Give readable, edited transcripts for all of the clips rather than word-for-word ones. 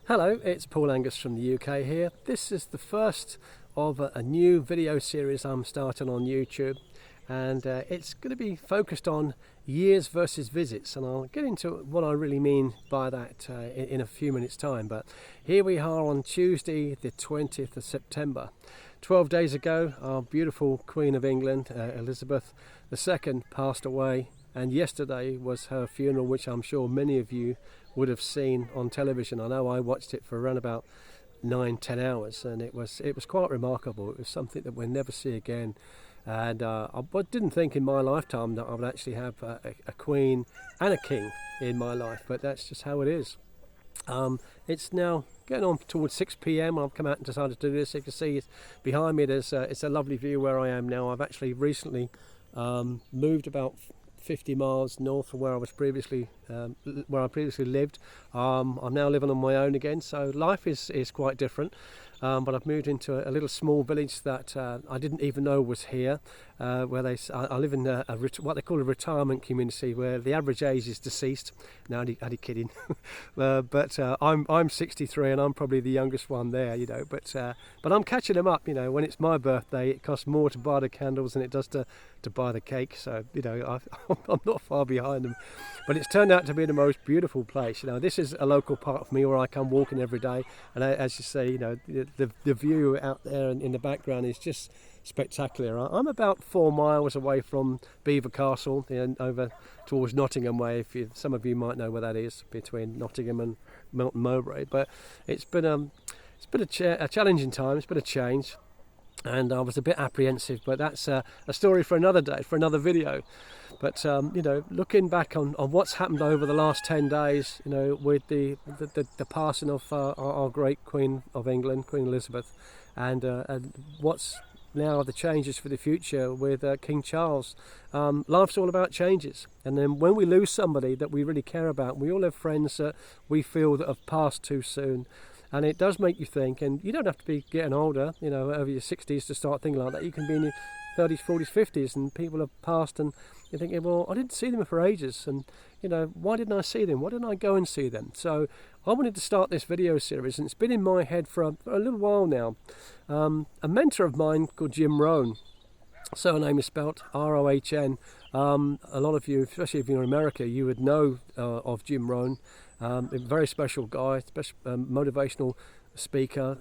Hello, it's Paul Angus from the UK here. This is the first of a new video series I'm starting on YouTube, and it's going to be focused on years versus visits, and I'll get into what I really mean by that in a few minutes time. But here we are on Tuesday the 20th of September. 12 days ago our beautiful Queen of England, Elizabeth II, passed away, and yesterday was her funeral, which I'm sure many of you would have seen on television. I know I watched it for around about 9-10 hours, and it was quite remarkable. It was something that we'll never see again, and I didn't think in my lifetime that I would actually have a queen and a king in my life, but that's just how it is. It's now getting on towards 6 p.m. I've come out and decided to do this. You can see behind me it's a lovely view where I am now. I've actually recently moved about 50 miles north from where I previously lived. I'm now living on my own again, so life is quite different. But I've moved into a little small village that I didn't even know was here, where I live in what they call a retirement community, where the average age is deceased. No, only kidding. But I'm 63 and I'm probably the youngest one there, you know. But I'm catching them up. You know, when it's my birthday, it costs more to buy the candles than it does to buy the cake. So you know, I'm not far behind them. But it's turned out to be the most beautiful place. You know, this is a local part of me where I come walking every day, and as you say, you know, the view out there in the background is just spectacular. I'm about 4 miles away from Belvoir Castle, over towards Nottingham way. Some of you might know where that is, between Nottingham and Melton Mowbray. But it's been a challenging time. It's been a change, and I was a bit apprehensive. But that's a story for another day, for another video. But you know, looking back on what's happened over the last 10 days, you know, with the passing of our great Queen of England, Queen Elizabeth, and what's now the changes for the future with King Charles. Life's all about changes, and then when we lose somebody that we really care about, we all have friends that we feel that have passed too soon. And it does make you think, and you don't have to be getting older, you know, over your 60s to start thinking like that. You can be in your 30s, 40s, 50s, and people have passed, and you're thinking, well, I didn't see them for ages, and you know, why didn't I see them? Why didn't I go and see them? So I wanted to start this video series, and it's been in my head for a little while now. A mentor of mine called Jim Rohn, surname is spelt R-O-H-N. A lot of you, especially if you're in America, you would know of Jim Rohn. A very special guy, motivational speaker,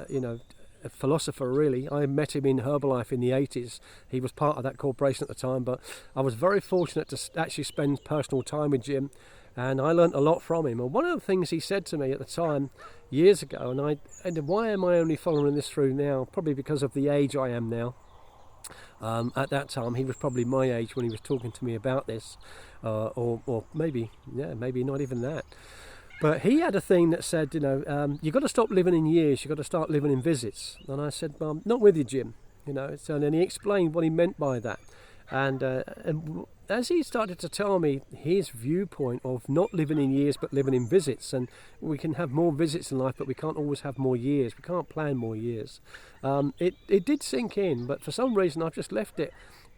you know, a philosopher really. I met him in Herbalife in the 80s. He was part of that corporation at the time, but I was very fortunate to actually spend personal time with Jim, and I learnt a lot from him. And one of the things he said to me at the time, years ago, and why am I only following this through now? Probably because of the age I am now. At that time, he was probably my age when he was talking to me about this, or maybe not even that. But he had a thing that said, you know, you've got to stop living in years, you've got to start living in visits. And I said, well, I'm not with you, Jim. You know, so then he explained what he meant by that. And as he started to tell me his viewpoint of not living in years but living in visits, and we can have more visits in life, but we can't always have more years. We can't plan more years. It did sink in, but for some reason I've just left it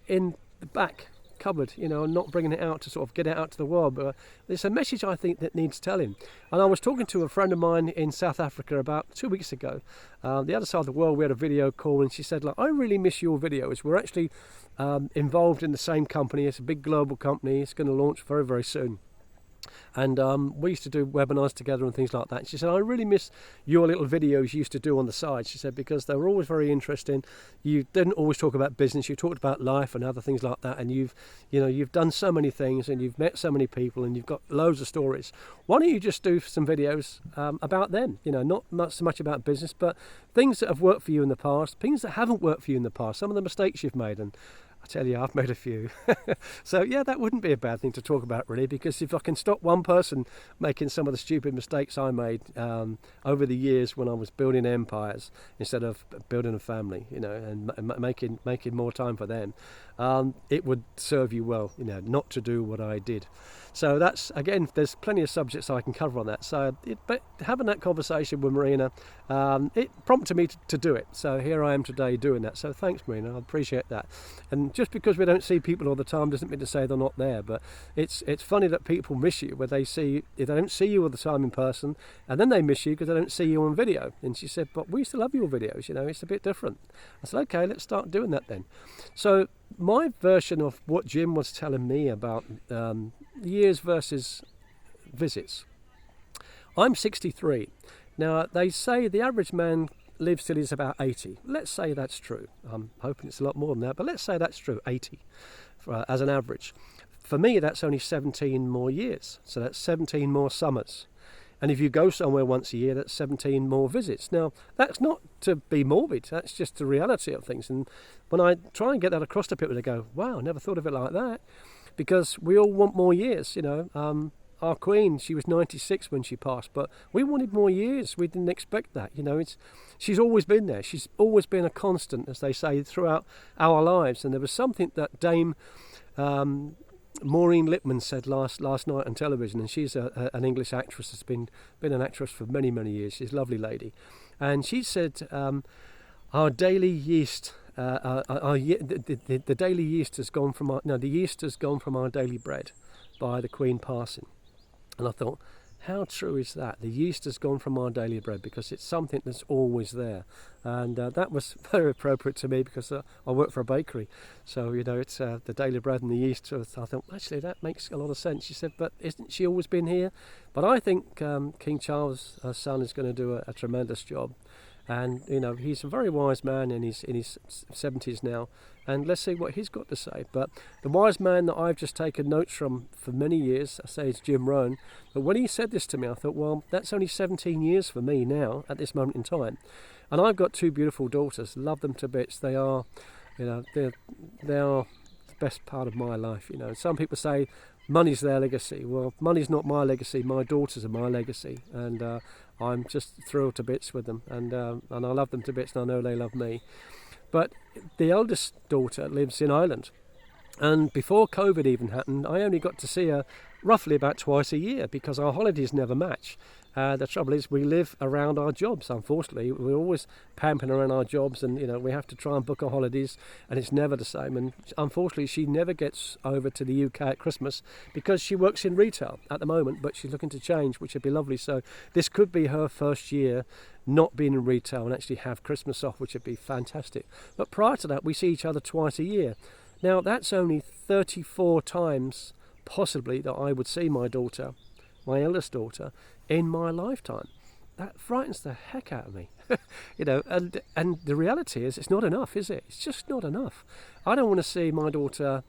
in the back cupboard, you know, and not bringing it out to sort of get it out to the world. But it's a message I think that needs telling. And I was talking to a friend of mine in South Africa about 2 weeks ago, the other side of the world. We had a video call, and she said, like, I really miss your videos. We're actually involved in the same company. It's a big global company. It's going to launch very, very soon. And we used to do webinars together and things like that. She said, I really miss your little videos you used to do on the side. She said, because they were always very interesting. You didn't always talk about business. You talked about life and other things like that. And you've done so many things, and you've met so many people, and you've got loads of stories. Why don't you just do some videos about them? You know, not so much about business, but things that have worked for you in the past, things that haven't worked for you in the past, some of the mistakes you've made. And I tell you, I've made a few. So yeah, that wouldn't be a bad thing to talk about really, because if I can stop one person making some of the stupid mistakes I made over the years when I was building empires instead of building a family, you know, and making more time for them, it would serve you well, you know, not to do what I did. So that's, again, there's plenty of subjects I can cover on that. So but having that conversation with Marina, it prompted me to do it. So here I am today doing that. So thanks, Marina, I appreciate that. And just because we don't see people all the time doesn't mean to say they're not there. But it's funny that people miss you where if they don't see you all the time in person, and then they miss you because they don't see you on video. And she said, but we used to love your videos, it's a bit different. I said, okay, let's start doing that then. So my version of what Jim was telling me about years versus visits. I'm 63. Now, they say the average man lives till he's about 80. Let's say that's true. I'm hoping it's a lot more than that, but let's say that's true, 80 as an average. For me, that's only 17 more years. So that's 17 more summers. And if you go somewhere once a year, that's 17 more visits. Now, that's not to be morbid. That's just the reality of things. And when I try and get that across to people, they go, wow, I never thought of it like that. Because we all want more years, Our Queen, she was 96 when she passed, but we wanted more years. We didn't expect that. She's always been there. She's always been a constant, as they say, throughout our lives. And there was something that Dame Maureen Lipman said last night on television, and she's an English actress, has been an actress for many, many years. She's a lovely lady. And she said, our daily yeast, the daily yeast has gone from the yeast has gone from our daily bread by the Queen passing. And I thought, how true is that? The yeast has gone from our daily bread because it's something that's always there. And that was very appropriate to me because I work for a bakery. So, it's the daily bread and the yeast. So I thought, actually, that makes a lot of sense. She said, but isn't she always been here? But I think King Charles, her son, is going to do a tremendous job. And, he's a very wise man in his 70s now. And let's see what he's got to say. But the wise man that I've just taken notes from for many years, I say it's Jim Rohn. But when he said this to me, I thought, well, that's only 17 years for me now at this moment in time. And I've got two beautiful daughters. Love them to bits. They are, they are the best part of my life. Some people say money's their legacy. Well, money's not my legacy. My daughters are my legacy. And I'm just thrilled to bits with them. And I love them to bits, and I know they love me. But the eldest daughter lives in Ireland, and before COVID even happened, I only got to see her roughly about twice a year because our holidays never match. The trouble is we live around our jobs, unfortunately. We're always pampering around our jobs, and we have to try and book our holidays, and it's never the same. And unfortunately she never gets over to the UK at Christmas because she works in retail at the moment, but she's looking to change, which would be lovely. So this could be her first year not being in retail and actually have Christmas off, which would be fantastic. But prior to that, we see each other twice a year. Now that's only 34 times possibly that I would see my daughter, my eldest daughter, in my lifetime. That frightens the heck out of me. And the reality is it's not enough, is it? It's just not enough. I don't want to see my daughter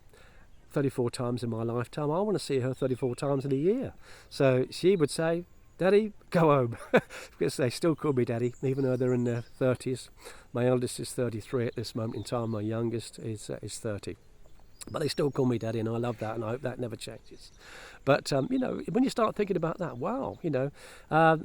34 times in my lifetime. I want to see her 34 times in a year. So she would say, Daddy, go home. Because they still call me Daddy, even though they're in their 30s. My eldest is 33 at this moment in time. My youngest is 30. But they still call me Daddy, and I love that, and I hope that never changes. But, when you start thinking about that, wow, and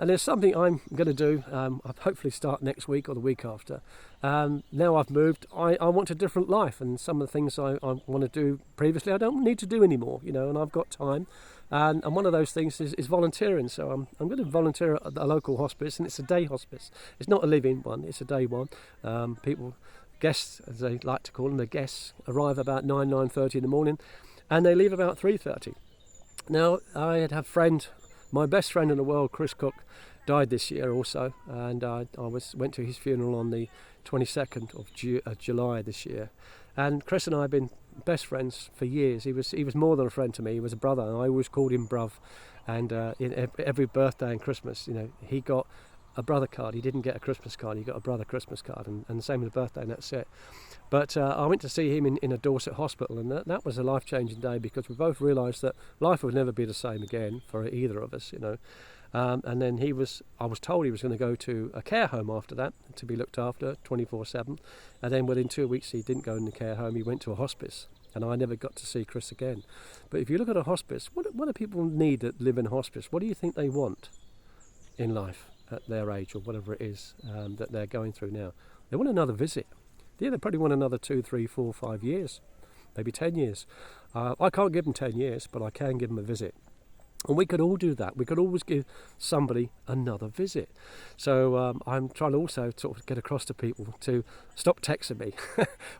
there's something I'm going to do. I'll hopefully start next week or the week after. Now I've moved, I want a different life, and some of the things I want to do previously I don't need to do anymore, and I've got time. And one of those things is volunteering. So I'm going to volunteer at a local hospice, and it's a day hospice. It's not a living one, it's a day one. Guests, as they like to call them, the guests arrive about 9:30 in the morning, and they leave about 3:30. Now, I had a friend, my best friend in the world, Chris Cook, died this year also, and I went to his funeral on the 22nd of July this year. And Chris and I have been best friends for years. He was more than a friend to me. He was a brother, and I always called him Bruv. And every birthday and Christmas, he got a brother card. He didn't get a Christmas card. He got a brother Christmas card, and the same with the birthday, and that's it. But I went to see him in a Dorset hospital, and that was a life-changing day because we both realised that life would never be the same again for either of us, And then I was told he was going to go to a care home after that to be looked after 24/7. And then within 2 weeks, he didn't go in the care home. He went to a hospice, and I never got to see Chris again. But if you look at a hospice, what do people need that live in a hospice? What do you think they want in life at their age or whatever it is that they're going through now? They want another visit. Yeah, they probably want another 2, 3, 4, 5 years, maybe 10 years. I can't give them 10 years, but I can give them a visit. And we could all do that. We could always give somebody another visit. So I'm trying to also sort of get across to people to stop texting me.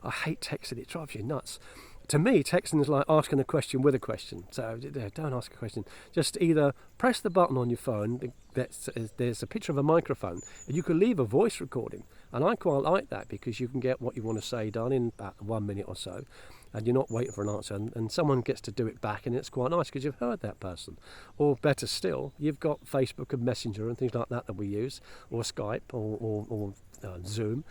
I hate texting. It drives you nuts. To me, texting is like asking a question with a question. So don't ask a question. Just either press the button on your phone. There's a picture of a microphone, and you can leave a voice recording. And I quite like that because you can get what you want to say done in about 1 minute or so, and you're not waiting for an answer. And someone gets to do it back, and it's quite nice because you've heard that person. Or better still, you've got Facebook and Messenger and things like that we use, or Skype or Zoom.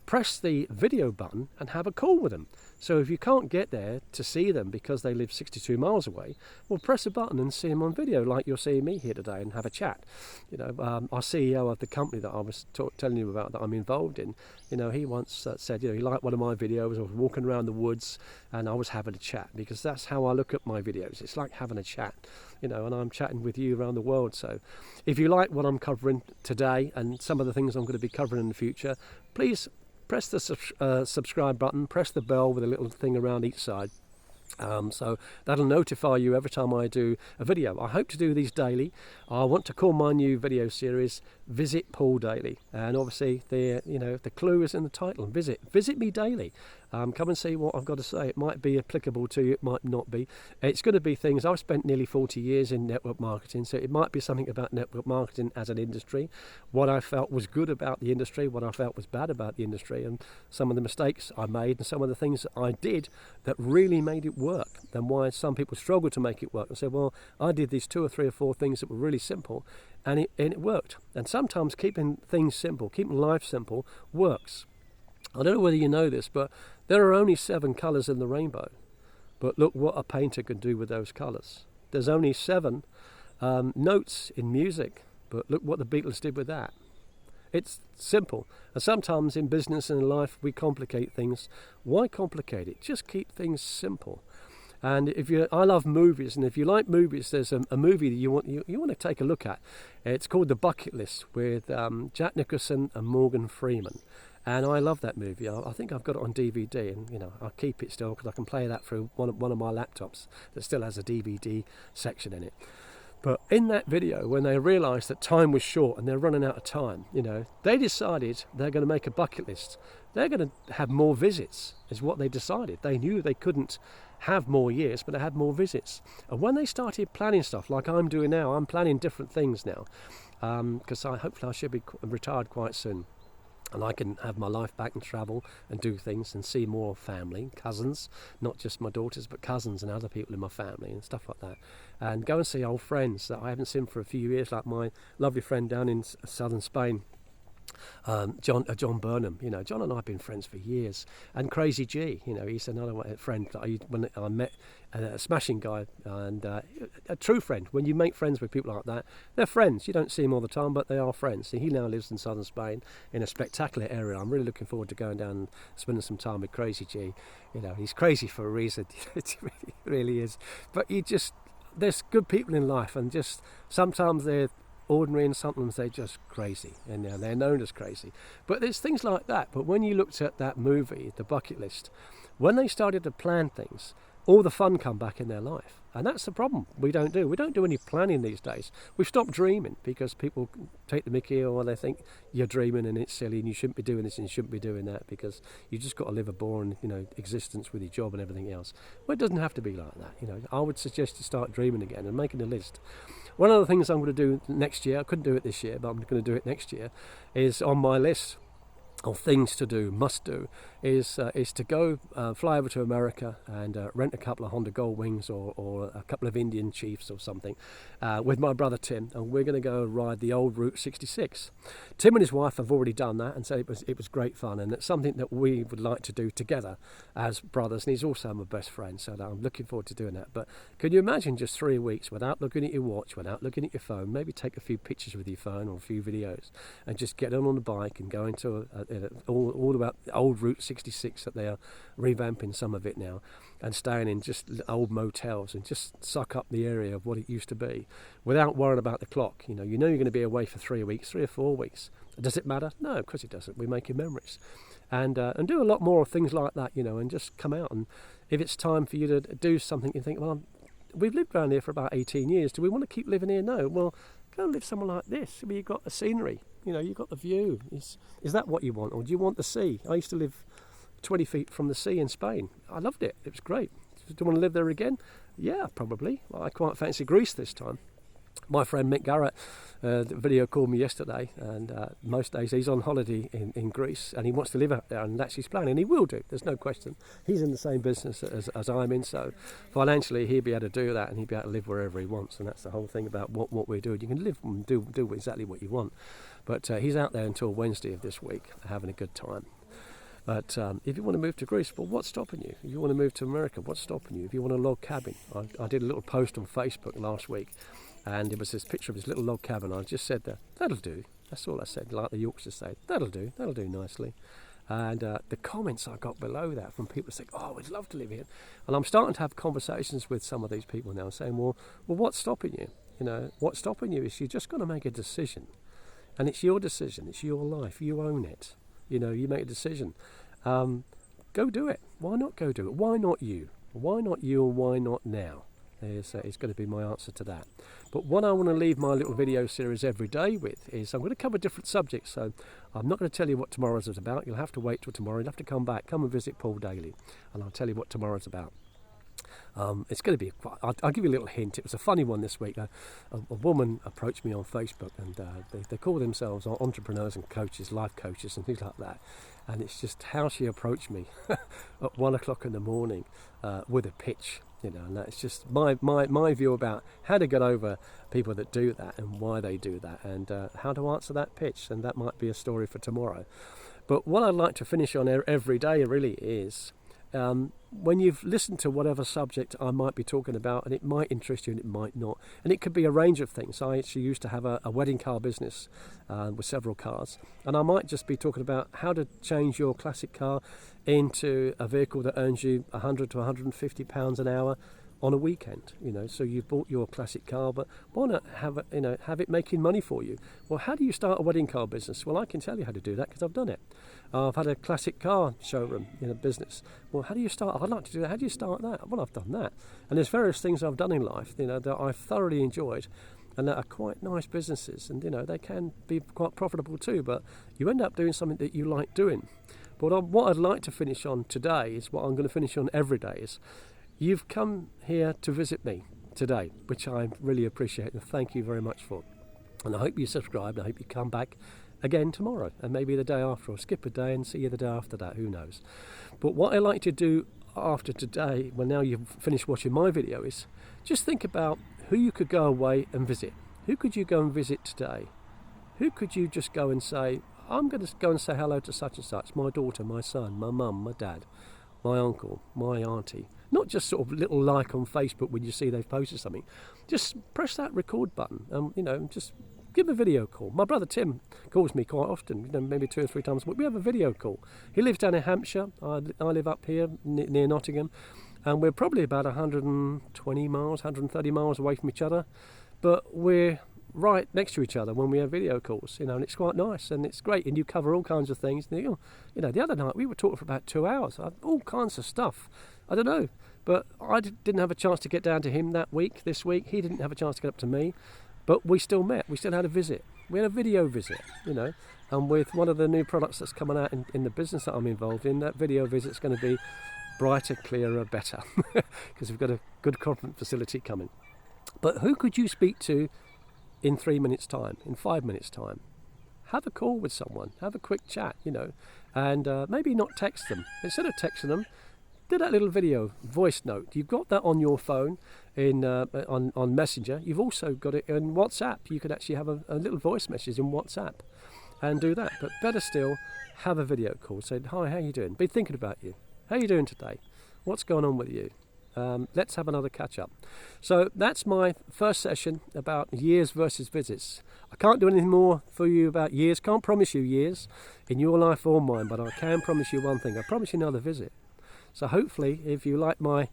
Press the video button and have a call with them. So if you can't get there to see them because they live 62 miles away, well, press a button and see them on video like you're seeing me here today and have a chat. Our CEO of the company that I was telling you about that I'm involved in, he once said, he liked one of my videos. I was walking around the woods and I was having a chat, because that's how I look at my videos. It's like having a chat, and I'm chatting with you around the world. So if you like what I'm covering today and some of the things I'm going to be covering in the future, please press the subscribe button, press the bell with a little thing around each side. So that'll notify you every time I do a video. I hope to do these daily. I want to call my new video series Visit Paul Daily, and obviously the clue is in the title. Visit me daily. Come and see what I've got to say. It might be applicable to you, it might not be. It's going to be things. I've spent nearly 40 years in network marketing, so it might be something about network marketing as an industry, what I felt was good about the industry, what I felt was bad about the industry, and some of the mistakes I made and some of the things that I did that really made it work, and why some people struggle to make it work. And say, well, I did these 2 or 3 or 4 things that were really simple, and it worked. And sometimes keeping things simple, keeping life simple, works. I don't know whether you know this, but there are only 7 colours in the rainbow. But look what a painter can do with those colours. There's only 7 notes in music, but look what the Beatles did with that. It's simple. And sometimes in business and in life we complicate things. Why complicate it? Just keep things simple. And I love movies, and if you like movies, there's a movie that you want to take a look at. It's called The Bucket List with Jack Nicholson and Morgan Freeman. And I love that movie. I think I've got it on DVD, and I keep it still because I can play that through one of my laptops that still has a DVD section in it. But in that video, when they realised that time was short and they're running out of time, they decided they're going to make a bucket list. They're going to have more visits, is what they decided. They knew they couldn't have more years, but they had more visits. And when they started planning stuff like I'm doing now, I'm planning different things now, because hopefully I should be retired quite soon. And I can have my life back and travel and do things and see more family, cousins, not just my daughters, but cousins and other people in my family and stuff like that. And go and see old friends that I haven't seen for a few years, like my lovely friend down in southern Spain, John Burnham. John and I have been friends for years. And Crazy G, he's another friend that when I met, a smashing guy and a true friend. When you make friends with people like that, they're friends. You don't see them all the time, but they are friends. He now lives in southern Spain in a spectacular area. I'm really looking forward to going down and spending some time with Crazy G. He's crazy for a reason. It really is. But there's good people in life, and just sometimes they're ordinary and sometimes they're just crazy, and they're known as crazy. But there's things like that. But when you looked at that movie, The Bucket List, when they started to plan things, all the fun come back in their life. And that's the problem we don't do any planning these days. We've stopped dreaming because people take the mickey, or they think you're dreaming and it's silly and you shouldn't be doing this and you shouldn't be doing that because you just got to live a boring existence with your job and everything else. Well, it doesn't have to be like that. I would suggest you start dreaming again and making a list. One of the things I'm going to do next year, I couldn't do it this year, but I'm going to do it next year, is on my list of things to do, must do, is to go fly over to America and rent a couple of Honda Gold Wings or a couple of Indian Chiefs or something with my brother Tim, and we're going to go ride the old Route 66. Tim and his wife have already done that, and so it was great fun, and it's something that we would like to do together as brothers, and he's also my best friend, so I'm looking forward to doing that. But can you imagine just 3 weeks without looking at your watch, without looking at your phone, maybe take a few pictures with your phone or a few videos, and just get on the bike and go into all about the old Route 66 that they are revamping some of it now, and staying in just old motels and just suck up the area of what it used to be without worrying about the clock. You're going to be away for 3 weeks, 3 or 4 weeks. Does it matter? No, of course it doesn't. We're making memories, and do a lot more of things like that, and just come out. And if it's time for you to do something, you think, well, we've lived around here for about 18 years. Do we want to keep living here? No. Well, go live somewhere like this where you've got the scenery. You've got the view. Is that what you want, or do you want the sea? I used to live 20 feet from the sea in Spain. I loved it. It was great. Do you want to live there again? Yeah, probably. Well, I quite fancy Greece this time. My friend Mick Garrett video called me yesterday, and most days he's on holiday in Greece, and he wants to live out there, and that's his plan, and he will do. There's no question. He's in the same business as I'm in, so financially he'll be able to do that, and he'll be able to live wherever he wants, and that's the whole thing about what we're doing. You can live and do exactly what you want, but he's out there until Wednesday of this week, having a good time. But if you want to move to Greece, well, what's stopping you? If you want to move to America, what's stopping you? If you want a log cabin, I did a little post on Facebook last week, and it was this picture of this little log cabin. I just said that'll do. That's all I said, like the Yorkshires say. That'll do nicely. And the comments I got below that from people saying, oh, we'd love to live here. And I'm starting to have conversations with some of these people now saying, well, what's stopping you? What's stopping you is you're just going to make a decision. And it's your decision. It's your life. You own it. You make a decision. Go do it. Why not go do it? Why not you? Why not you, and why not now? Is going to be my answer to that. But what I want to leave my little video series every day with is I'm going to cover different subjects. So I'm not going to tell you what tomorrow's is about. You'll have to wait till tomorrow. You'll have to come and visit Paul Daly, and I'll tell you what tomorrow's about. It's going to be I'll give you a little hint. It was a funny one this week. A woman approached me on Facebook, and they call themselves entrepreneurs and coaches, life coaches and things like that. And it's just how she approached me at 1 o'clock in the morning with a pitch. And that's just my view about how to get over people that do that and why they do that, and how to answer that pitch. And that might be a story for tomorrow. But what I'd like to finish on every day really is when you've listened to whatever subject I might be talking about, and it might interest you and it might not, and it could be a range of things. I actually used to have a wedding car business with several cars, and I might just be talking about how to change your classic car into a vehicle that earns you 100 to 150 pounds an hour on a weekend. So you've bought your classic car, but why not have it making money for you? Well, how do you start a wedding car business? Well, I can tell you how to do that because I've done it. I've had a classic car showroom business. Well, how do you start? I'd like to do that. How do you start that? Well, I've done that, and there's various things I've done in life that I've thoroughly enjoyed, and that are quite nice businesses, and they can be quite profitable too, but you end up doing something that you like doing. But what I'd like to finish on today is what I'm going to finish on every day is, you've come here to visit me today, which I really appreciate, and thank you very much for. And I hope you subscribe, and I hope you come back again tomorrow, and maybe the day after, or skip a day and see you the day after that, who knows. But what I like to do after today, when now you've finished watching my video, is just think about who you could go away and visit. Who could you go and visit today? Who could you just go and say, I'm going to go and say hello to such and such, my daughter, my son, my mum, my dad, my uncle, my auntie. Not just sort of little like on Facebook when you see they've posted something. Just press that record button and just give a video call. My brother Tim calls me quite often, maybe 2 or 3 times a week. We have a video call. He lives down in Hampshire. I live up here near Nottingham, and we're probably about 120 miles, 130 miles away from each other, but we're right next to each other when we have video calls, and it's quite nice, and it's great, and you cover all kinds of things. The other night we were talking for about 2 hours, all kinds of stuff. I don't know, but I didn't have a chance to get down to him this week. He didn't have a chance to get up to me, but we still met. We still had a visit. We had a video visit, and with one of the new products that's coming out in the business that I'm involved in, that video visit's going to be brighter, clearer, better, because we've got a good conference facility coming. But who could you speak to in 3 minutes' time, in 5 minutes' time? Have a call with someone, have a quick chat, and maybe not text them. Instead of texting them, do that little video voice note. You've got that on your phone on Messenger. You've also got it in WhatsApp. You could actually have a little voice message in WhatsApp and do that. But better still, have a video call. Say, hi, how you doing? Be thinking about you. How you doing today? What's going on with you? Let's have another catch up. So that's my first session about years versus visits. I can't do anything more for you about years. Can't promise you years in your life or mine, but I can promise you one thing. I promise you another visit. So hopefully, if you like my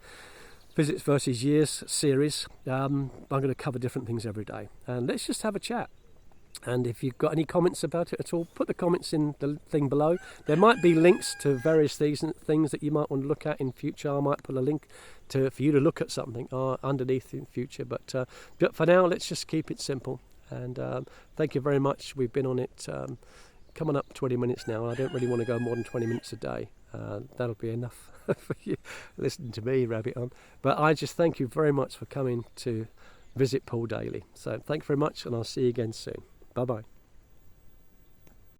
visits versus years series, I'm going to cover different things every day. And let's just have a chat. And if you've got any comments about it at all, put the comments in the thing below. There might be links to various things that you might want to look at in future. I might put a link for you to look at something underneath in future. But for now, let's just keep it simple. And thank you very much. We've been on it coming up 20 minutes now. I don't really want to go more than 20 minutes a day. That'll be enough for you listening to me rabbit on. But I just thank you very much for coming to visit Paul daily. So thank you very much, and I'll see you again soon. Bye-bye.